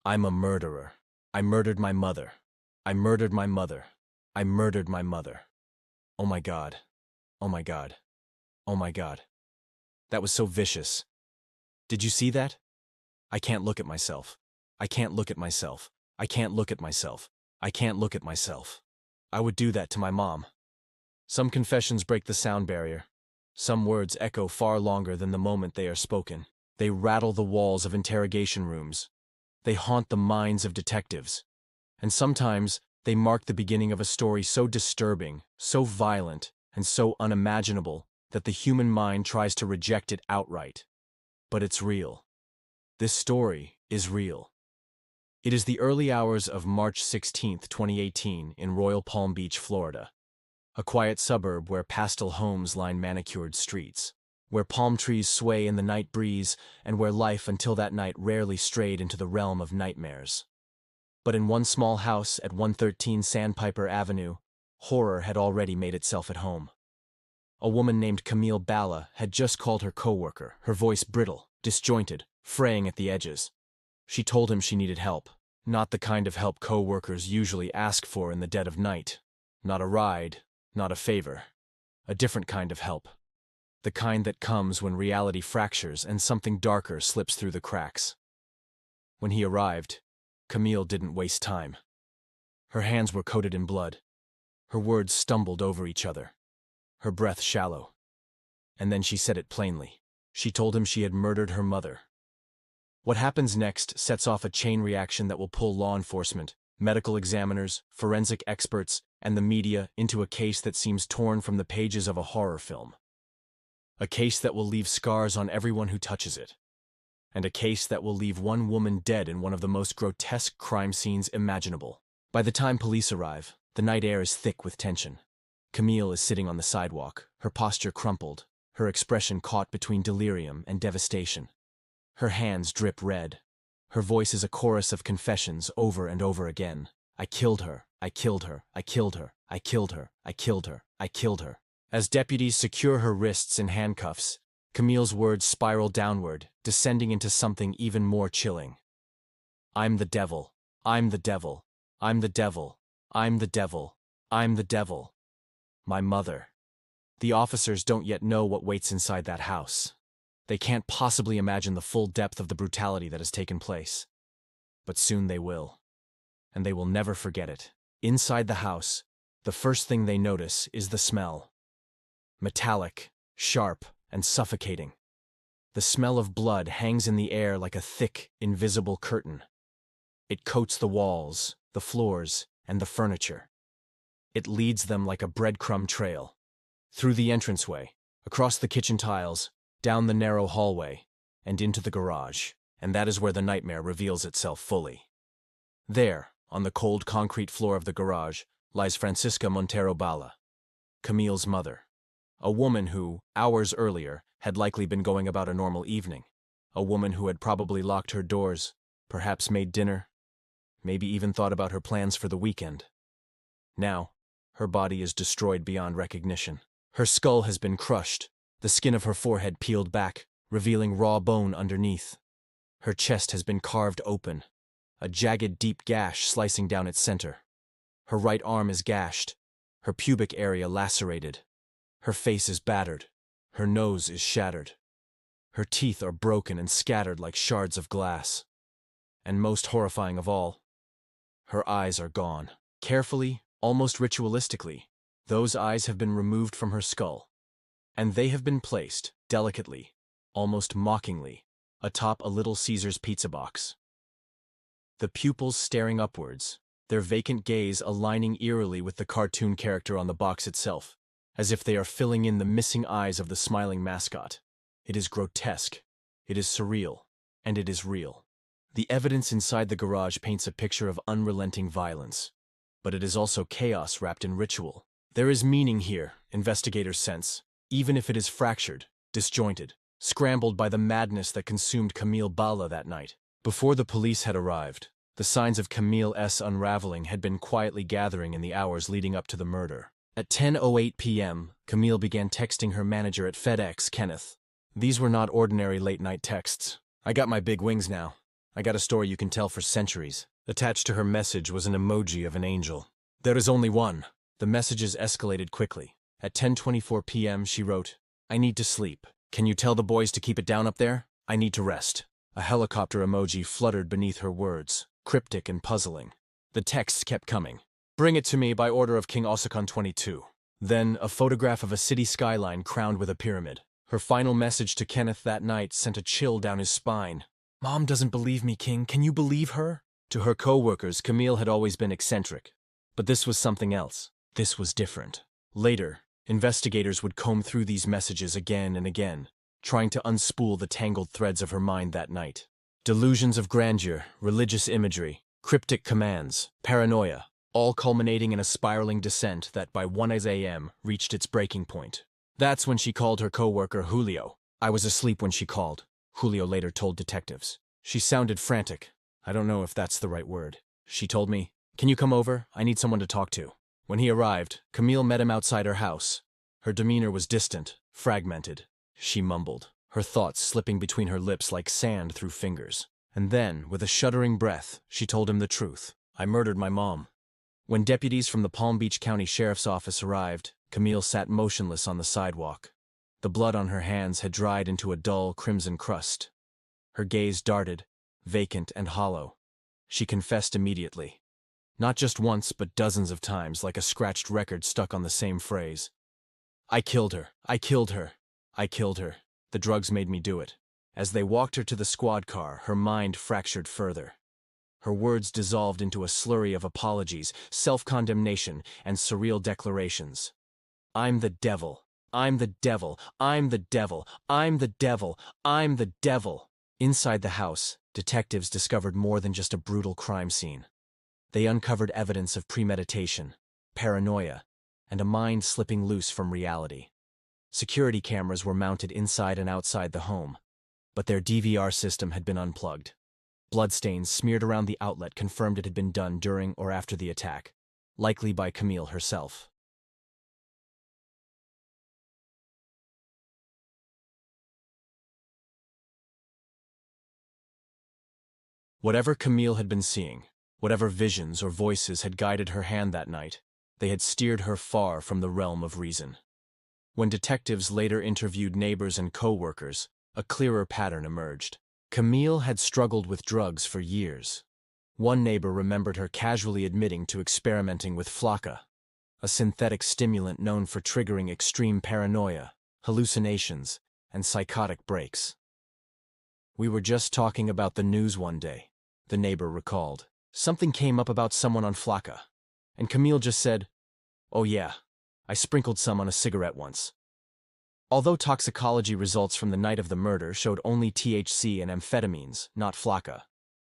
I'm a murderer. I murdered my mother. I murdered my mother. I murdered my mother. Oh my God. Oh my God. Oh my God. That was so vicious. Did you see that? I can't look at myself. I can't look at myself. I can't look at myself. I can't look at myself. I would do that to my mom. Some confessions break the sound barrier. Some words echo far longer than the moment they are spoken. They rattle the walls of interrogation rooms. They haunt the minds of detectives. And sometimes they mark the beginning of a story so disturbing, so violent, and so unimaginable that the human mind tries to reject it outright. But it's real. This story is real. It is the early hours of March 16, 2018, in Royal Palm Beach, Florida. A quiet suburb where pastel homes line manicured streets, where palm trees sway in the night breeze, and where life until that night rarely strayed into the realm of nightmares. But in one small house at 113 Sandpiper Avenue, horror had already made itself at home. A woman named Camille Balla had just called her coworker, her voice brittle, disjointed, fraying at the edges. She told him she needed help, not the kind of help coworkers usually ask for in the dead of night. Not a ride, not a favor. A different kind of help. The kind that comes when reality fractures and something darker slips through the cracks. When he arrived, Camille didn't waste time. Her hands were coated in blood. Her words stumbled over each other. Her breath shallow. And then she said it plainly. She told him she had murdered her mother. What happens next sets off a chain reaction that will pull law enforcement, medical examiners, forensic experts, and the media into a case that seems torn from the pages of a horror film. A case that will leave scars on everyone who touches it. And a case that will leave one woman dead in one of the most grotesque crime scenes imaginable. By the time police arrive, the night air is thick with tension. Camille is sitting on the sidewalk, her posture crumpled, her expression caught between delirium and devastation. Her hands drip red. Her voice is a chorus of confessions over and over again. I killed her, I killed her, I killed her, I killed her, I killed her, I killed her. As deputies secure her wrists in handcuffs, Camille's words spiral downward, descending into something even more chilling. I'm the devil. I'm the devil. I'm the devil. I'm the devil. I'm the devil. My mother. The officers don't yet know what waits inside that house. They can't possibly imagine the full depth of the brutality that has taken place. But soon they will. And they will never forget it. Inside the house, the first thing they notice is the smell. Metallic, sharp, and suffocating. The smell of blood hangs in the air like a thick, invisible curtain. It coats the walls, the floors, and the furniture. It leads them like a breadcrumb trail. Through the entranceway, across the kitchen tiles, down the narrow hallway, and into the garage. And that is where the nightmare reveals itself fully. There, on the cold concrete floor of the garage, lies Franciscoca Monterro-Balla, Camille's mother. A woman who, hours earlier, had likely been going about a normal evening. A woman who had probably locked her doors, perhaps made dinner, maybe even thought about her plans for the weekend. Now, her body is destroyed beyond recognition. Her skull has been crushed, the skin of her forehead peeled back, revealing raw bone underneath. Her chest has been carved open, a jagged deep gash slicing down its center. Her right arm is gashed, her pubic area lacerated. Her face is battered, her nose is shattered. Her teeth are broken and scattered like shards of glass. And most horrifying of all, her eyes are gone. Carefully, almost ritualistically, those eyes have been removed from her skull. And they have been placed, delicately, almost mockingly, atop a Little Caesar's pizza box. The pupils staring upwards, their vacant gaze aligning eerily with the cartoon character on the box itself, as if they are filling in the missing eyes of the smiling mascot. It is grotesque, it is surreal, and it is real. The evidence inside the garage paints a picture of unrelenting violence, but it is also chaos wrapped in ritual. There is meaning here, investigators sense, even if it is fractured, disjointed, scrambled by the madness that consumed Camille Balla that night. Before the police had arrived, the signs of Camille's unraveling had been quietly gathering in the hours leading up to the murder. At 10:08 p.m., Camille began texting her manager at FedEx, Kenneth. These were not ordinary late-night texts. I got my big wings now. I got a story you can tell for centuries. Attached to her message was an emoji of an angel. There is only one. The messages escalated quickly. At 10:24 p.m. she wrote, I need to sleep. Can you tell the boys to keep it down up there? I need to rest. A helicopter emoji fluttered beneath her words, cryptic and puzzling. The texts kept coming. Bring it to me by order of King Osakon 22. Then, a photograph of a city skyline crowned with a pyramid. Her final message to Kenneth that night sent a chill down his spine. Mom doesn't believe me, King. Can you believe her? To her co-workers, Camille had always been eccentric. But this was something else. This was different. Later, investigators would comb through these messages again and again, trying to unspool the tangled threads of her mind that night. Delusions of grandeur, religious imagery, cryptic commands, paranoia, all culminating in a spiraling descent that by 1 a.m. reached its breaking point. That's when she called her co-worker Julio. I was asleep when she called, Julio later told detectives. She sounded frantic. I don't know if that's the right word. She told me, can you come over? I need someone to talk to. When he arrived, Camille met him outside her house. Her demeanor was distant, fragmented. She mumbled, her thoughts slipping between her lips like sand through fingers. And then, with a shuddering breath, she told him the truth. I murdered my mom. When deputies from the Palm Beach County Sheriff's Office arrived, Camille sat motionless on the sidewalk. The blood on her hands had dried into a dull crimson crust. Her gaze darted, vacant and hollow. She confessed immediately. Not just once, but dozens of times, like a scratched record stuck on the same phrase. I killed her. I killed her. I killed her. The drugs made me do it. As they walked her to the squad car, her mind fractured further. Her words dissolved into a slurry of apologies, self-condemnation, and surreal declarations. I'm the devil. I'm the devil. I'm the devil. I'm the devil. I'm the devil. Inside the house, detectives discovered more than just a brutal crime scene. They uncovered evidence of premeditation, paranoia, and a mind slipping loose from reality. Security cameras were mounted inside and outside the home, but their DVR system had been unplugged. Bloodstains smeared around the outlet confirmed it had been done during or after the attack, likely by Camille herself. Whatever Camille had been seeing, whatever visions or voices had guided her hand that night, they had steered her far from the realm of reason. When detectives later interviewed neighbors and co-workers, a clearer pattern emerged. Camille had struggled with drugs for years. One neighbor remembered her casually admitting to experimenting with flakka, a synthetic stimulant known for triggering extreme paranoia, hallucinations, and psychotic breaks. We were just talking about the news one day, the neighbor recalled. Something came up about someone on flakka, and Camille just said, oh yeah, I sprinkled some on a cigarette once. Although toxicology results from the night of the murder showed only THC and amphetamines, not flakka,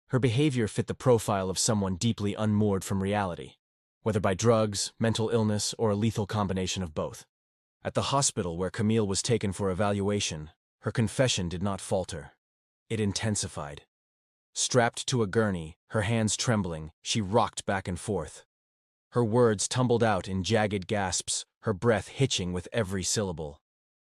her behavior fit the profile of someone deeply unmoored from reality, whether by drugs, mental illness, or a lethal combination of both. At the hospital where Camille was taken for evaluation, her confession did not falter. It intensified. Strapped to a gurney, her hands trembling, she rocked back and forth. Her words tumbled out in jagged gasps, her breath hitching with every syllable.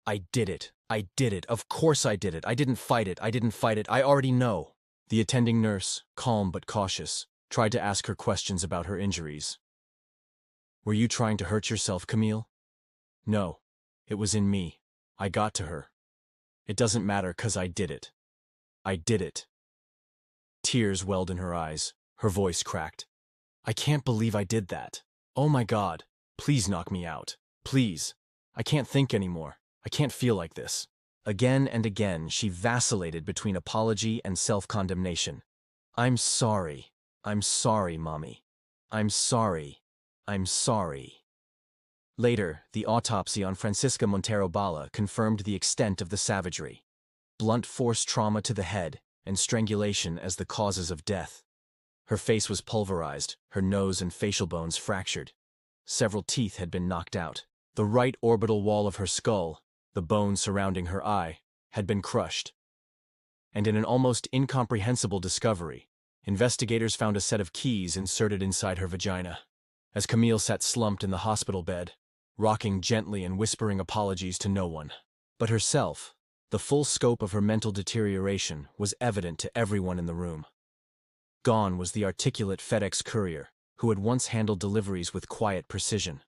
I did it. I did it. Of course I did it. I didn't fight it. I didn't fight it. I already know. The attending nurse, calm but cautious, tried to ask her questions about her injuries. Were you trying to hurt yourself, Camille? No. It was in me. I got to her. It doesn't matter 'cause I did it. I did it. Tears welled in her eyes. Her voice cracked. I can't believe I did that. Oh my God. Please knock me out. Please. I can't think anymore. I can't feel like this. Again and again, she vacillated between apology and self-condemnation. I'm sorry. I'm sorry, Mommy. I'm sorry. I'm sorry. Later, the autopsy on Franciscoca Monterro-Balla confirmed the extent of the savagery. Blunt force trauma to the head and strangulation as the causes of death. Her face was pulverized, her nose and facial bones fractured. Several teeth had been knocked out. The right orbital wall of her skull, the bone surrounding her eye, had been crushed. And in an almost incomprehensible discovery, investigators found a set of keys inserted inside her vagina. As Camille sat slumped in the hospital bed, rocking gently and whispering apologies to no one but herself, the full scope of her mental deterioration was evident to everyone in the room. Gone was the articulate FedEx courier, who had once handled deliveries with quiet precision.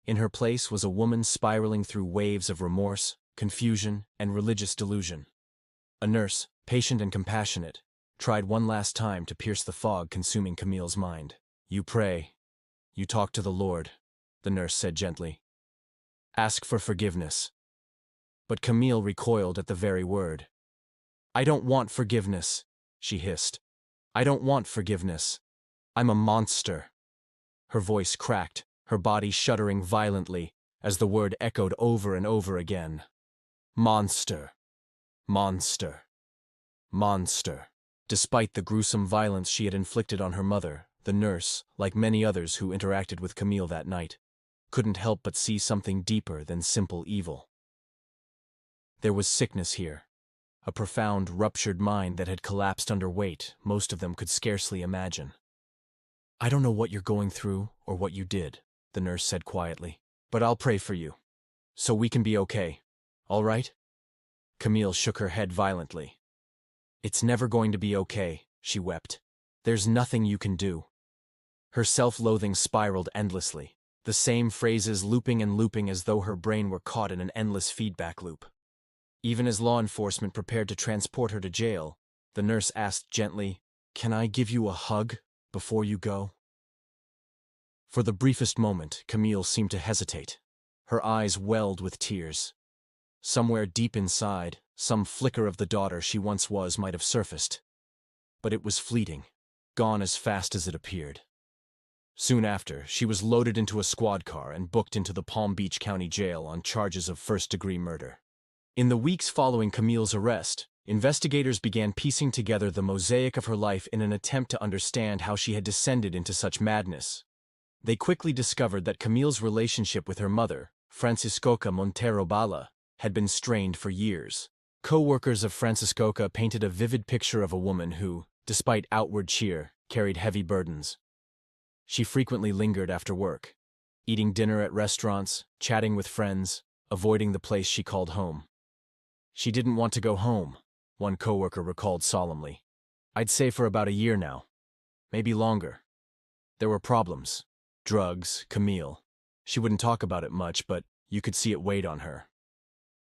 In her place was a woman spiraling through waves of remorse, confusion, and religious delusion. A nurse, patient and compassionate, tried one last time to pierce the fog consuming Camille's mind. "You pray. You talk to the Lord," the nurse said gently. "Ask for forgiveness." But Camille recoiled at the very word. "I don't want forgiveness," she hissed. "I don't want forgiveness. I'm a monster." Her voice cracked, her body shuddering violently as the word echoed over and over again. Monster. Monster. Monster. Despite the gruesome violence she had inflicted on her mother, the nurse, like many others who interacted with Camille that night, couldn't help but see something deeper than simple evil. There was sickness here, a profound, ruptured mind that had collapsed under weight most of them could scarcely imagine. "I don't know what you're going through or what you did," the nurse said quietly, "but I'll pray for you, so we can be okay, all right?" Camille shook her head violently. "It's never going to be okay," she wept. "There's nothing you can do." Her self-loathing spiraled endlessly, the same phrases looping and looping as though her brain were caught in an endless feedback loop. Even as law enforcement prepared to transport her to jail, the nurse asked gently, "Can I give you a hug before you go?" For the briefest moment, Camille seemed to hesitate. Her eyes welled with tears. Somewhere deep inside, some flicker of the daughter she once was might have surfaced. But it was fleeting, gone as fast as it appeared. Soon after, she was loaded into a squad car and booked into the Palm Beach County Jail on charges of first-degree murder. In the weeks following Camille's arrest, investigators began piecing together the mosaic of her life in an attempt to understand how she had descended into such madness. They quickly discovered that Camille's relationship with her mother, Franciscoca Monterro-Balla, had been strained for years. Co-workers of Franciscoca painted a vivid picture of a woman who, despite outward cheer, carried heavy burdens. She frequently lingered after work, eating dinner at restaurants, chatting with friends, avoiding the place she called home. "She didn't want to go home," one coworker recalled solemnly. "I'd say for about a year now. Maybe longer. There were problems. Drugs, Camille. She wouldn't talk about it much, but you could see it weighed on her."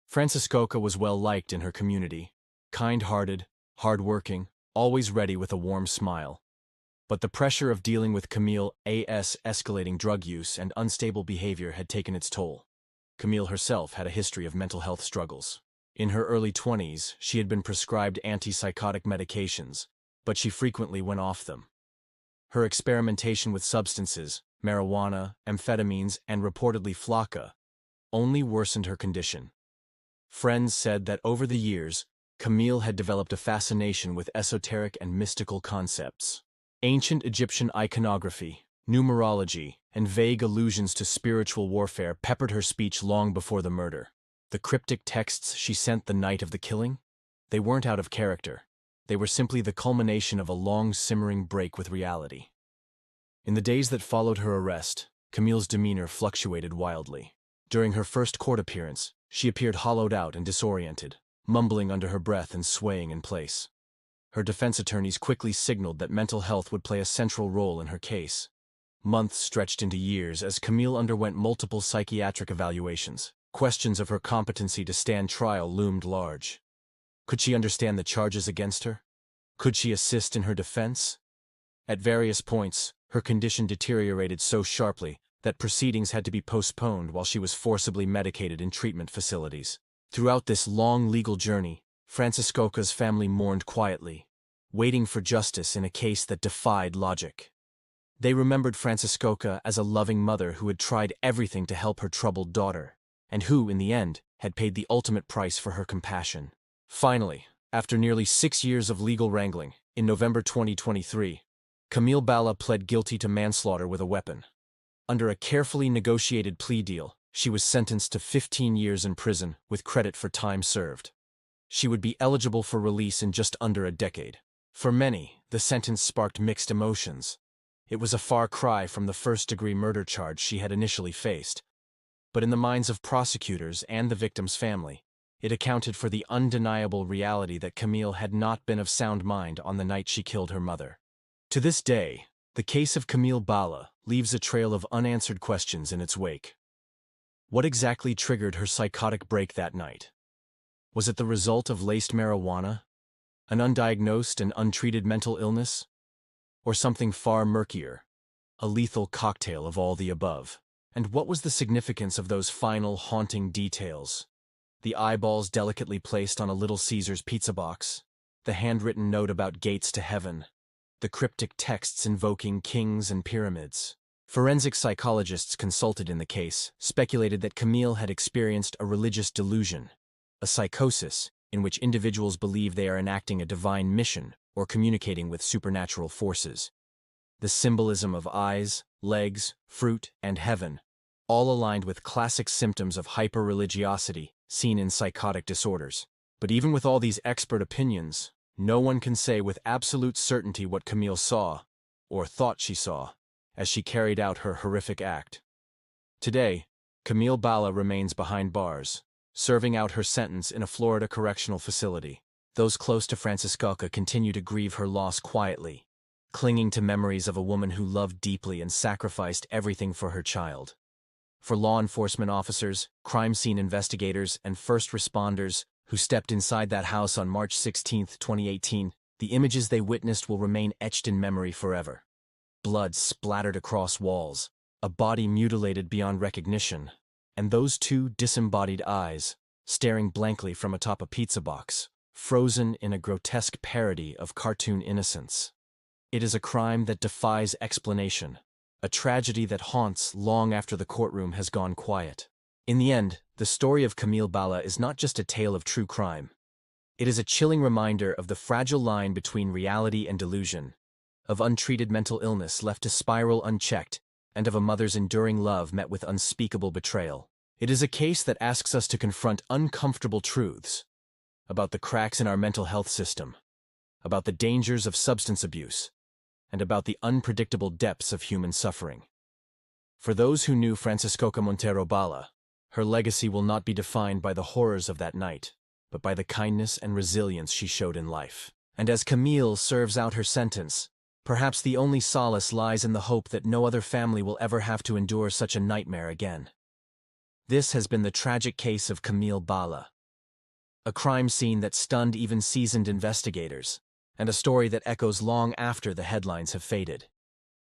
Franciscoca was well-liked in her community, kind-hearted, hard-working, always ready with a warm smile. But the pressure of dealing with Camille's escalating drug use and unstable behavior had taken its toll. Camille herself had a history of mental health struggles. In her early 20s, she had been prescribed antipsychotic medications, but she frequently went off them. Her experimentation with substances, marijuana, amphetamines, and reportedly flakka, only worsened her condition. Friends said that over the years, Camille had developed a fascination with esoteric and mystical concepts. Ancient Egyptian iconography, numerology, and vague allusions to spiritual warfare peppered her speech long before the murder. The cryptic texts she sent the night of the killing? They weren't out of character. They were simply the culmination of a long simmering break with reality. In the days that followed her arrest, Camille's demeanor fluctuated wildly. During her first court appearance, she appeared hollowed out and disoriented, mumbling under her breath and swaying in place. Her defense attorneys quickly signaled that mental health would play a central role in her case. Months stretched into years as Camille underwent multiple psychiatric evaluations. Questions of her competency to stand trial loomed large. Could she understand the charges against her? Could she assist in her defense? At various points, her condition deteriorated so sharply that proceedings had to be postponed while she was forcibly medicated in treatment facilities. Throughout this long legal journey, Franciscoca's family mourned quietly, waiting for justice in a case that defied logic. They remembered Franciscoca as a loving mother who had tried everything to help her troubled daughter, and who, in the end, had paid the ultimate price for her compassion. Finally, after nearly 6 years of legal wrangling, in November 2023, Camille Balla pled guilty to manslaughter with a weapon. Under a carefully negotiated plea deal, she was sentenced to 15 years in prison with credit for time served. She would be eligible for release in just under a decade. For many, the sentence sparked mixed emotions. It was a far cry from the first-degree murder charge she had initially faced. But in the minds of prosecutors and the victim's family, it accounted for the undeniable reality that Camille had not been of sound mind on the night she killed her mother. To this day, the case of Camille Balla leaves a trail of unanswered questions in its wake. What exactly triggered her psychotic break that night? Was it the result of laced marijuana, an undiagnosed and untreated mental illness, or something far murkier, a lethal cocktail of all the above? And what was the significance of those final haunting details? The eyeballs delicately placed on a Little Caesars pizza box, the handwritten note about gates to heaven, the cryptic texts invoking kings and pyramids. Forensic psychologists consulted in the case speculated that Camille had experienced a religious delusion, a psychosis in which individuals believe they are enacting a divine mission or communicating with supernatural forces. The symbolism of eyes, legs, fruit, and heaven, all aligned with classic symptoms of hyper-religiosity seen in psychotic disorders. But even with all these expert opinions, no one can say with absolute certainty what Camille saw, or thought she saw, as she carried out her horrific act. Today, Camille Balla remains behind bars, serving out her sentence in a Florida correctional facility. Those close to Franciscoca continue to grieve her loss quietly, clinging to memories of a woman who loved deeply and sacrificed everything for her child. For law enforcement officers, crime scene investigators, and first responders who stepped inside that house on March 16, 2018, the images they witnessed will remain etched in memory forever. Blood splattered across walls, a body mutilated beyond recognition, and those two disembodied eyes, staring blankly from atop a pizza box, frozen in a grotesque parody of cartoon innocence. It is a crime that defies explanation, a tragedy that haunts long after the courtroom has gone quiet. In the end, the story of Camille Balla is not just a tale of true crime. It is a chilling reminder of the fragile line between reality and delusion, of untreated mental illness left to spiral unchecked, and of a mother's enduring love met with unspeakable betrayal. It is a case that asks us to confront uncomfortable truths about the cracks in our mental health system, about the dangers of substance abuse, and about the unpredictable depths of human suffering. For those who knew Franciscoca Monterro-Balla, her legacy will not be defined by the horrors of that night, but by the kindness and resilience she showed in life. And as Camille serves out her sentence, perhaps the only solace lies in the hope that no other family will ever have to endure such a nightmare again. This has been the tragic case of Camille Balla, a crime scene that stunned even seasoned investigators, and a story that echoes long after the headlines have faded.